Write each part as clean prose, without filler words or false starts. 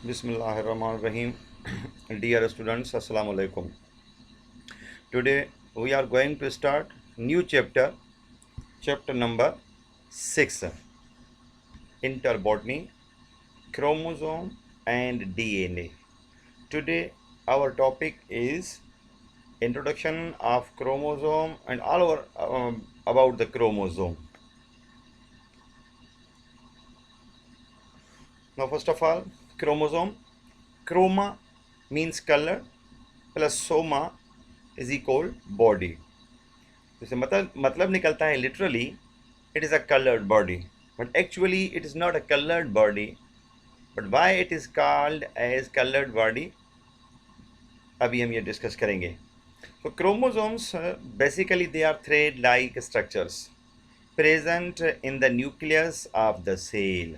Bismillahirrahmanirrahim. Dear students, Assalamu alaikum. Today we are going to start new chapter number 6, interbotany, chromosome and DNA. Today our topic is introduction of chromosome and all over about the chromosome. Now first of all, chromosome. Chroma means color plus soma is equal body. जैसे मतलब निकलता है literally it is a coloured body, but actually it is not a coloured body. But why it is called as coloured body, अभी हम ये discuss करेंगे. तो chromosomes basically they are thread like structures present in the nucleus of the cell.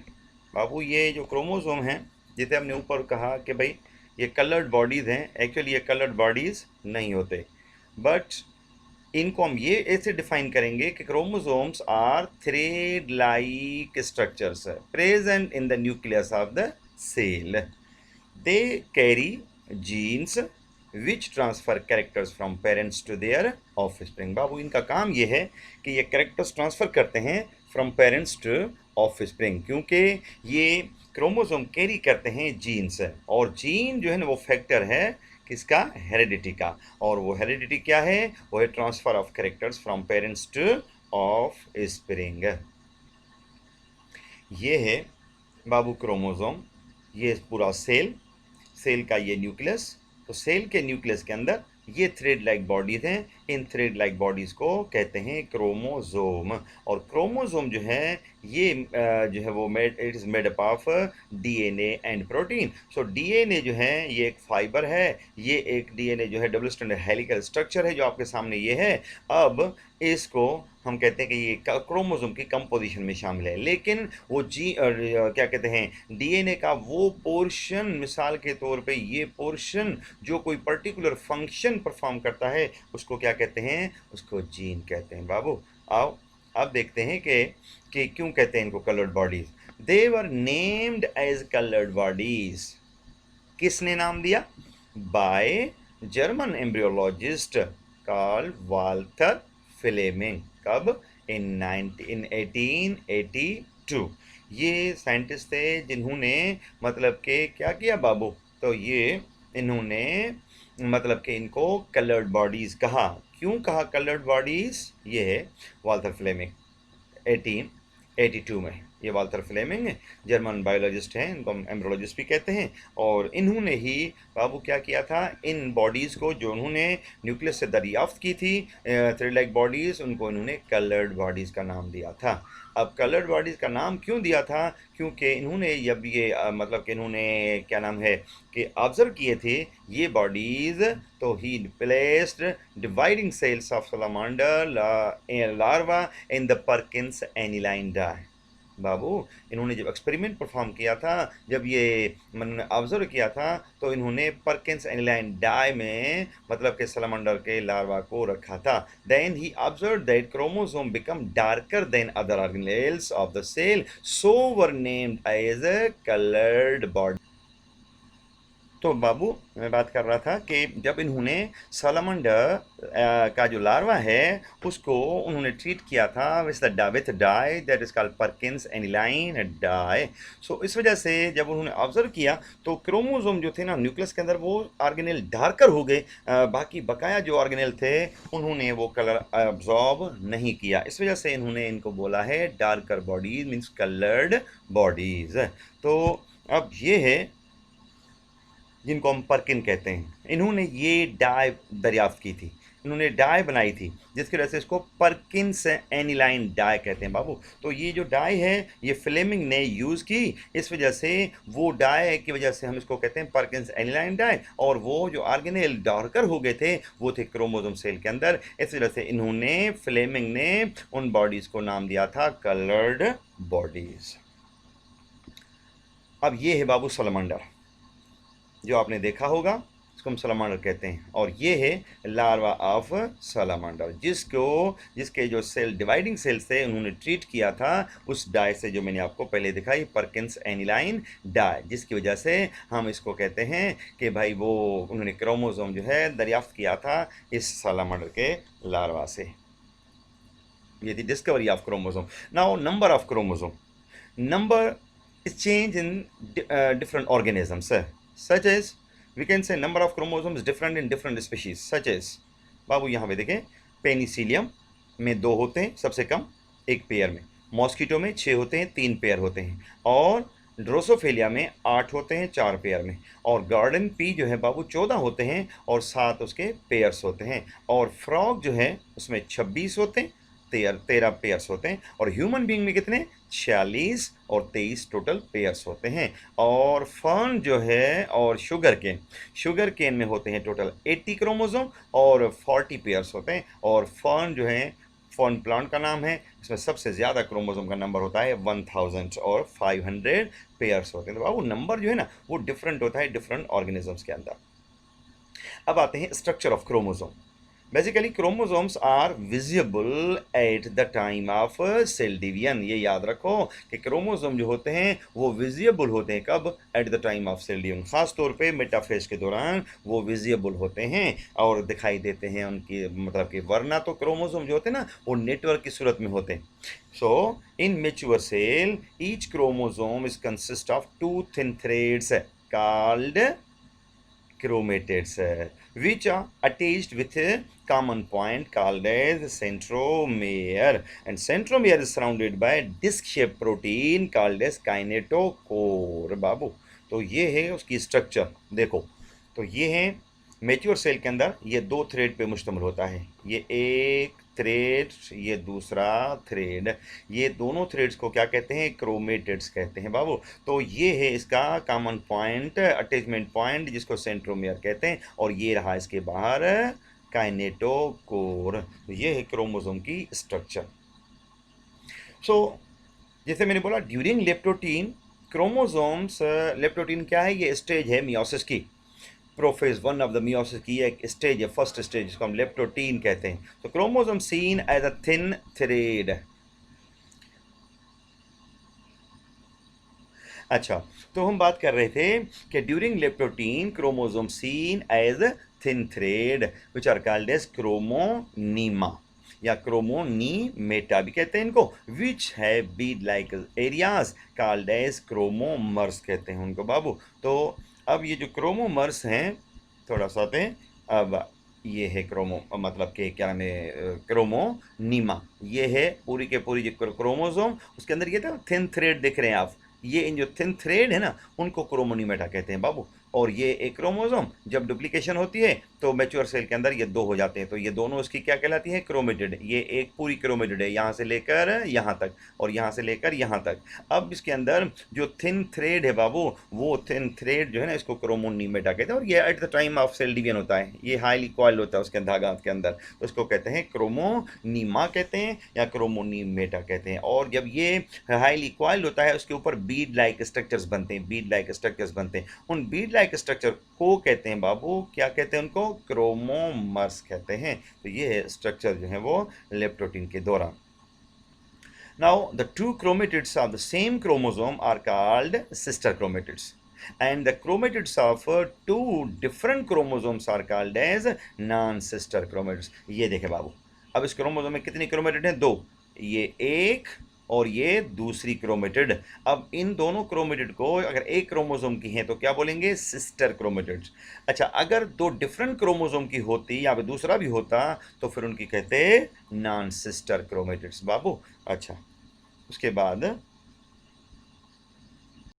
बाबू ये जो chromosome हैं, जैसे हमने ऊपर कहा कि भाई ये कलर्ड बॉडीज़ हैं, एक्चुअली ये कलर्ड बॉडीज़ नहीं होते, बट इनको हम ये ऐसे डिफाइन करेंगे कि chromosomes are thread like structures present in the nucleus of the cell. They carry genes which transfer characters from parents to their offspring. बाबू इनका काम ये है कि ये कैरेक्टर्स ट्रांसफ़र करते हैं फ्रॉम पेरेंट्स टू ऑफस्प्रिंग, क्योंकि ये क्रोमोसोम कैरी करते हैं जीन्स, और जीन जो है ना वो फैक्टर है किसका, हेरिडिटी का. और वो हेरिडिटी क्या है, वो है transfer of characters from parents two of spring. ये है बाबू क्रोमोसोम, ये पूरा सेल का ये न्यूक्लियस. तो सेल के न्यूक्लियस के अंदर ये थ्रेड लाइक बॉडीज़ हैं. इन थ्रेड लाइक बॉडीज़ को कहते हैं क्रोमोसोम. और क्रोमोसोम जो है ये जो है वो it is made up of DNA and protein. So DNA जो है ये एक फाइबर है, ये एक डीएनए जो है डबल स्ट्रैंडेड हेलिकल स्ट्रक्चर है जो आपके सामने ये है. अब इसको हम कहते हैं कि ये क्रोमोसोम की कंपोजिशन में शामिल है, लेकिन वो क्या कहते हैं डीएनए का वो पोर्शन, मिसाल के तौर पे ये पोर्शन जो कोई पर्टिकुलर फंक्शन परफॉर्म करता है उसको क्या कहते हैं, उसको जीन कहते हैं. बाबू आओ अब देखते हैं कि क्यों कहते हैं इनको coloured bodies. They were named as coloured bodies. किसने नाम दिया, by German embryologist called Walther Flemming. कब, इन 1882. ये साइंटिस्ट थे जिन्होंने मतलब के क्या किया बाबू, तो ये इन्होंने मतलब कि इनको कलर्ड बॉडीज़ कहा. क्यों कहा कलर्ड बॉडीज़, ये है वाल्थर फ्लेमिंग 1882 में. ये वाल्थर फ्लेमिंग जर्मन बायोलॉजिस्ट हैं, इनको हम एम्ब्रोलॉजिस्ट भी कहते हैं. और इन्होंने ही बाबू क्या किया था, इन बॉडीज़ को जो उन्होंने न्यूक्लियस से दरियाफ्त की थी थ्रेड लाइक बॉडीज़, उनको इन्होंने कलर्ड बॉडीज़ का नाम दिया था. अब कलर्ड बॉडीज़ का नाम क्यों दिया था, क्योंकि इन्होंने जब ये मतलब कि इन्होंने क्या नाम है कि ऑब्ज़र्व किए थे ये बॉडीज़, तो he placed dividing cells of salamander larva in the Perkins aniline dye. बाबू इन्होंने जब एक्सपेरिमेंट परफॉर्म किया था, जब ये ऑब्जर्व किया था, तो इन्होंने परकिंस एनिलाइन डाई में मतलब के सलामांडर के लार्वा को रखा था. Then he observe that chromosome become darker than other organelles of the cell, so were named as a coloured body. तो बाबू मैं बात कर रहा था कि जब इन्होंने सलामांडर का जो लार्वा है उसको उन्होंने ट्रीट किया था with dye that is called Perkins aniline dye. So इस वजह से जब उन्होंने ऑब्जर्व किया तो क्रोमोसोम जो थे ना न्यूक्लियस के अंदर वो ऑर्गेनेल डार्कर हो गए, बाकी बकाया जो ऑर्गेनेल थे उन्होंने वो कलर अब्जॉर्ब नहीं किया. इस वजह से इन्होंने इनको बोला है darker bodies means coloured bodies. तो अब ये है जिनको हम परकिन कहते हैं. इन्होंने ये डाई दरियाफ्त की थी, इन्होंने डाई बनाई थी जिसकी वजह से इसको परकिंस एनिलाइन डाई कहते हैं. बाबू तो ये जो डाई है ये फ्लेमिंग ने यूज़ की, इस वजह से वो डाई की वजह से हम इसको कहते हैं परकिंस एनिलाइन डाई. और वो जो ऑर्गेनेल डार्कर हो गए थे वो थे क्रोमोसोम सेल के अंदर, इस वजह से इन्होंने फ्लेमिंग ने उन बॉडीज़ को नाम दिया था कलर्ड बॉडीज़. अब ये है बाबू सलामांडर जो आपने देखा होगा. इसको हम सलामांडर कहते हैं। और ये है लार्वा ऑफ सलामांडर, जिसके जो सेल डिवाइडिंग सेल्स थे उन्होंने ट्रीट किया था उस डाई से जो मैंने आपको पहले दिखाई, परकिंस एनिलाइन डाई, जिसकी वजह से हम इसको कहते हैं कि भाई वो उन्होंने क्रोमोसोम जो है दरियाफ्त किया था इस सलामांडर के लार्वा से। ये थी discovery of chromosome. Now number of chromosome, number is changed in different organisms, such as we can say number of chromosomes different in different species, such as बाबू यहाँ पे देखें, पेनिसिलियम में 2 होते हैं सबसे कम एक पेयर में, मॉस्किटो में 6 होते हैं 3 पेयर होते हैं, और ड्रोसोफिलिया में 8 होते हैं 4 पेयर में, और गार्डन पी जो है बाबू 14 होते हैं और 7 उसके पेयर्स होते हैं, और फ्रॉग जो है उसमें 26 होते हैं 13 पेयर्स होते हैं, और ह्यूमन बीइंग में कितने 46 और 23 टोटल पेयर्स होते हैं। और फर्न जो है और शुगर केन में होते हैं टोटल 80 क्रोमोसोम और 40 पेयर्स होते हैं। और फर्न जो है, फर्न प्लांट का नाम है, इसमें सबसे ज़्यादा क्रोमोसोम का नंबर होता है 1000 और 500 पेयर्स होते हैं। तो वो नंबर जो है ना वो डिफरेंट होता है डिफरेंट ऑर्गेनिजम्स के अंदर। अब आते हैं structure of chromosome. Basically chromosomes are visible at the time of cell division. ये याद रखो कि क्रोमोसोम जो होते हैं वो विजिबल होते हैं कब, at the time of cell division, खास तौर पे मेटाफेज के दौरान वो विजिबल होते हैं और दिखाई देते हैं उनकी, मतलब कि वरना तो क्रोमोसोम जो होते हैं ना वो नेटवर्क की सूरत में होते हैं। So in mature cell each chromosome is consist of 2 thin threads called chromatids, which are attached with a common point called as centromere, and centromere is surrounded by disc-shaped protein called as kinetochore। बाबू तो ये है उसकी structure. देखो तो ये है mature cell के अंदर ये 2 थ्रेड पे मुश्तमिल होता है, ये एक थ्रेड, ये दूसरा थ्रेड, ये दोनों थ्रेड्स को क्या कहते हैं, क्रोमेटिड्स कहते हैं बाबू। तो ये है इसका कॉमन पॉइंट, अटैचमेंट पॉइंट, जिसको सेंट्रोमियर कहते हैं, और ये रहा इसके बाहर काइनेटोकोर। तो ये है क्रोमोसोम की स्ट्रक्चर। सो जैसे मैंने बोला ड्यूरिंग लेप्टोटीन क्रोमोसोम्स, लेप्टोटीन क्या है, ये स्टेज है मियोसिस की, प्रोफेज 1 ऑफ द मियोसिस की एक स्टेज है, फर्स्ट स्टेज, जिसको हम लेप्टोटीन कहते हैं। तो chromosome seen as a thin thread. अच्छा, तो हम बात कर रहे थे कि during leptotene chromosome seen as thin thread which are called as chromonema या क्रोमोनीमेटा भी कहते हैं इनको, विच है bead like areas called as chromomeres कहते हैं उनको बाबू। तो अब ये जो क्रोमोमर्स हैं थोड़ा सा आते हैं, अब ये है क्रोमो, मतलब कि क्या नाम है, क्रोमोनीमा, ये है पूरी के पूरी जो क्रोमोसोम, उसके अंदर ये था थिन थ्रेड दिख रहे हैं आप, ये इन जो थिन थ्रेड है ना उनको क्रोमोनीमेटा कहते हैं बाबू। और ये एक क्रोमोसोम जब डुप्लीकेशन होती है तो मैच्योर सेल के अंदर ये 2 हो जाते हैं, तो ये दोनों इसकी क्या कहलाती है, क्रोमेटिड। ये एक पूरी क्रोमेटिड है, यहाँ से लेकर यहाँ तक और यहाँ से लेकर यहाँ तक। अब इसके अंदर जो थिन थ्रेड है बाबू, वो थिन थ्रेड जो है ना इसको क्रोमोनीमेटा कहते हैं, और ये at the time of cell division होता है, ये हाईली कॉइल होता है उसके धागा के अंदर, तो इसको कहते हैं क्रोमोनीमा कहते हैं या क्रोमोनीमेटा कहते हैं। और जब ये हाईली कॉइल होता है उसके ऊपर बीड लाइक स्ट्रक्चर्स बनते हैं, बीड लाइक स्ट्रक्चर्स बनते हैं, उन बीड लाइक स्ट्रक्चर को कहते हैं बाबू, क्या कहते हैं उनको, क्रोमोमर्स कहते हैं। तो ये स्ट्रक्चर जो है वो लेप्टोटीन के दौरान। Now the two chromatids of the same chromosome are called sister chromatids, and the chromatids of two different chromosomes are called as non-sister chromatids। ये देखे बाबू, अब इस क्रोमोसोम में कितनी क्रोमेटिड हैं, 2, ये एक और ये दूसरी क्रोमेटिड। अब इन दोनों क्रोमेटिड को अगर एक क्रोमोसोम की हैं तो क्या बोलेंगे, सिस्टर क्रोमेटिड्स। अच्छा, अगर 2 डिफरेंट क्रोमोसोम की होती या फिर दूसरा भी होता तो फिर उनकी कहते नॉन सिस्टर क्रोमेटिड्स बाबू। अच्छा, उसके बाद